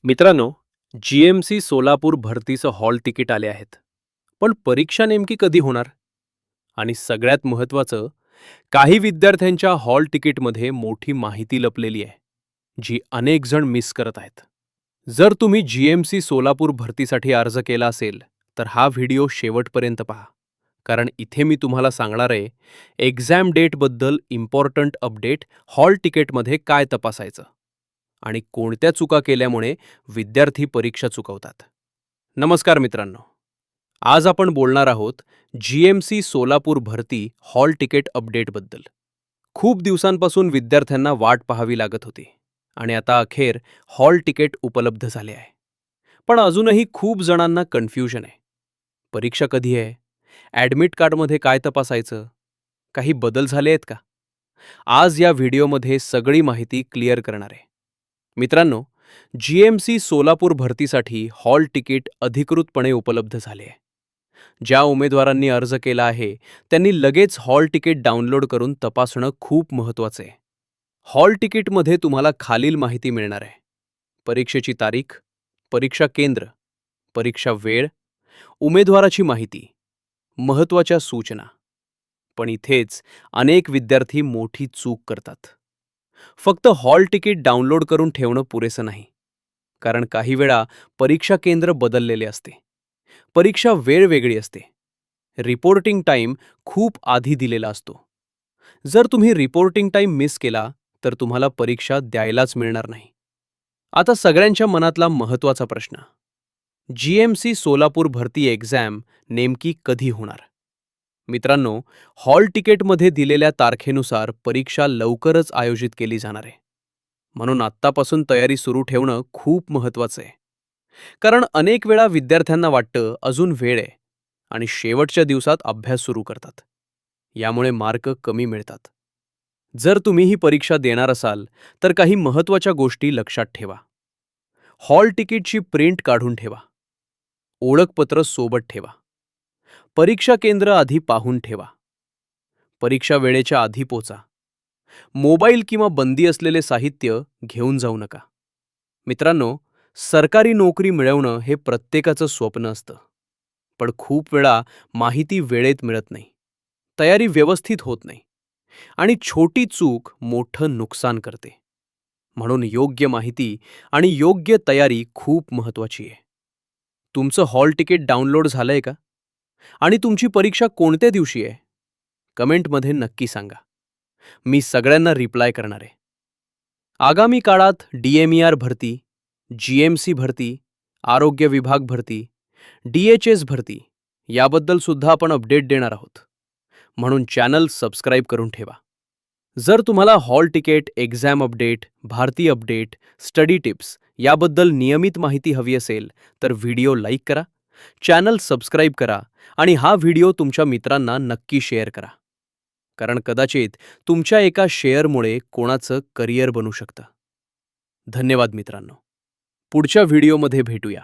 मित्रांनो, जी-एम-सी सोलापूर भरतीचं hall ticket आले आहेत. पण परीक्षा नेमकी कधी होणार? आणि सगळ्यात महत्त्वाचं, काही विद्यार्थ्यांच्या हॉल तिकीटमध्ये मोठी माहिती लपलेली आहे, जी अनेक जण मिस करत आहेत. जर तुम्ही जी-एम-सी सोलापूर भरतीसाठी अर्ज केला असेल, तर हा व्हिडिओ शेवटपर्यंत पहा. कारण इथे मी तुम्हाला सांगणार आहे, एक्झाम डेटबद्दल इम्पॉर्टंट अपडेट, हॉल तिकीटमध्ये काय तपासायचं आणि कोणत्या चुका केल्यामुळे विद्यार्थी परीक्षा चुकवतात. नमस्कार मित्रांनो, आज आपण बोलणार आहोत जी-एम-सी सोलापूर भरती हॉल तिकीट अपडेटबद्दल. खूप दिवसांपासून विद्यार्थ्यांना वाट पाहावी लागत होती आणि आता अखेर हॉल तिकीट उपलब्ध झाले आहे. पण अजूनही खूप जणांना कन्फ्युजन आहे. परीक्षा कधी आहे? ॲडमिट कार्डमध्ये काय तपासायचं? काही बदल झाले आहेत का? आज या व्हिडिओमध्ये सगळी माहिती क्लिअर करणार आहे. मित्रांनो, जी-एम-सी सोलापूर भरतीसाठी हॉल तिकीट अधिकृतपणे उपलब्ध झाले आहे. ज्या उमेदवारांनी अर्ज केला आहे त्यांनी लगेच हॉल तिकीट डाउनलोड करून तपासणं खूप महत्त्वाचं आहे. हॉल तिकीटमध्ये तुम्हाला खालील माहिती मिळणार आहे: परीक्षेची तारीख, परीक्षा केंद्र, परीक्षा वेळ, उमेदवाराची माहिती, महत्त्वाच्या सूचना. पण इथेच अनेक विद्यार्थी मोठी चूक करतात. फक्त हॉल तिकीट डाउनलोड करून ठेवणं पुरेसं नाही. कारण काही वेळा परीक्षा केंद्र बदललेले असते, परीक्षा वेळ वेगळी असते, रिपोर्टिंग टाईम खूप आधी दिलेला असतो. जर तुम्ही रिपोर्टिंग टाईम मिस केला तर तुम्हाला परीक्षा द्यायलाच मिळणार नाही. आता सगळ्यांच्या मनातला महत्त्वाचा प्रश्न: जी-एम-सी सोलापूर भरती एक्झाम नेमकी कधी होणार? मित्रांनो, हॉल तिकीटमध्ये दिलेल्या तारखेनुसार परीक्षा लवकरच आयोजित केली जाणार आहे. म्हणून आत्तापासून तयारी सुरू ठेवणं खूप महत्त्वाचं आहे. कारण अनेक वेळा विद्यार्थ्यांना वाटतं अजून वेळ आहे आणि शेवटच्या दिवसात अभ्यास सुरू करतात. यामुळे मार्क कमी मिळतात. जर तुम्ही ही परीक्षा देणार असाल तर काही महत्त्वाच्या गोष्टी लक्षात ठेवा. हॉल तिकीटची प्रिंट काढून ठेवा. ओळखपत्र सोबत ठेवा. परीक्षा केंद्र आधी पाहून ठेवा. परीक्षा वेळेच्या आधी पोचा. मोबाईल किंवा बंदी असलेले साहित्य घेऊन जाऊ नका. मित्रांनो, सरकारी नोकरी मिळवणं हे प्रत्येकाचं स्वप्न असतं. पण खूप वेळा माहिती वेळेत मिळत नाही, तयारी व्यवस्थित होत नाही आणि छोटी चूक मोठं नुकसान करते. म्हणून योग्य माहिती आणि योग्य तयारी खूप महत्त्वाची आहे. तुमचं हॉल तिकीट डाउनलोड झालंय का? आणि तुमची परीक्षा कोणत्या दिवशी आहे? कमेंटमध्ये नक्की सांगा. मी सगळ्यांना रिप्लाय करणार आहे. आगामी काळात डी-एम-ई-आर भरती, जी-एम-सी भरती, आरोग्य विभाग भरती, डी-एच-एस भरती याबद्दल सुद्धा आपण अपडेट देणार आहोत. म्हणून चॅनल सबस्क्राईब करून ठेवा. जर तुम्हाला हॉल तिकीट, एक्झाम अपडेट, भारती अपडेट, स्टडी टिप्स याबद्दल नियमित माहिती हवी असेल तर व्हिडिओ लाईक करा, चॅनल सबस्क्राईब करा आणि हा व्हिडिओ तुमच्या मित्रांना नक्की शेअर करा. कारण कदाचित तुमच्या एका शेअरमुळे कोणाचं करिअर बनू शकतं. धन्यवाद मित्रांनो. पुढच्या व्हिडिओमध्ये भेटूया.